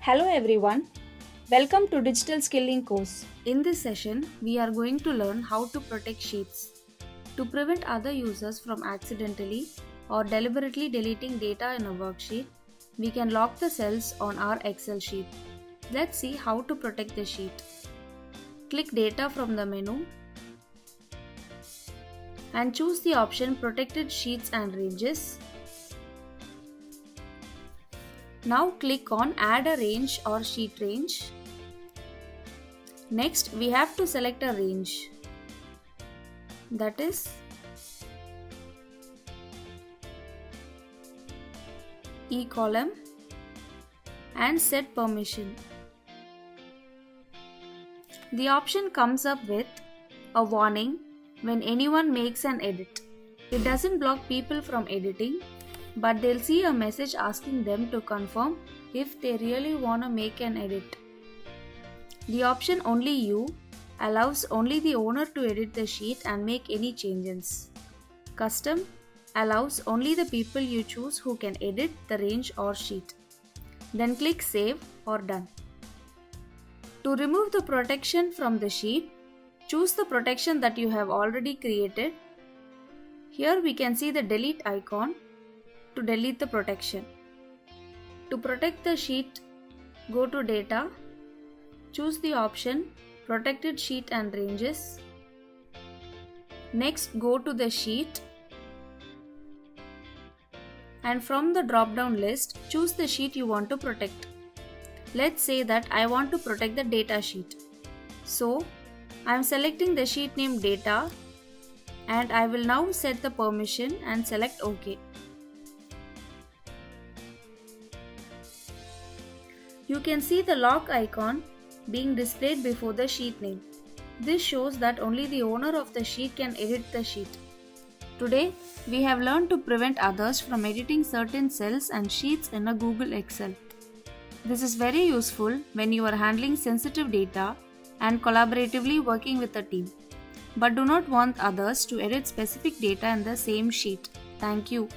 Hello everyone, welcome to Digital Skilling course. In this session, we are going to learn how to protect sheets. To prevent other users from accidentally or deliberately deleting data in a worksheet, we can lock the cells on our Excel sheet. Let's see how to protect the sheet. Click Data from the menu and choose the option Protected Sheets and Ranges. Now click on Add a range or sheet range. Next, we have to select a range, that is E column, and set permission. The option comes up with a warning when anyone makes an edit. It doesn't block people from editing, but they'll see a message asking them to confirm if they really want to make an edit. The option Only You allows only the owner to edit the sheet and make any changes. Custom allows only the people you choose who can edit the range or sheet. Then click Save or Done. To remove the protection from the sheet, choose the protection that you have already created. Here we can see the delete icon to delete the protection. To protect the sheet, go to Data, choose the option Protected Sheet and Ranges. Next, go to the sheet and from the drop-down list, choose the sheet you want to protect. Let's say that I want to protect the data sheet. So, I am selecting the sheet name Data and I will now set the permission and select OK. You can see the lock icon being displayed before the sheet name. This shows that only the owner of the sheet can edit the sheet. Today, we have learned to prevent others from editing certain cells and sheets in a Google Excel. This is very useful when you are handling sensitive data and collaboratively working with a team, but do not want others to edit specific data in the same sheet. Thank you.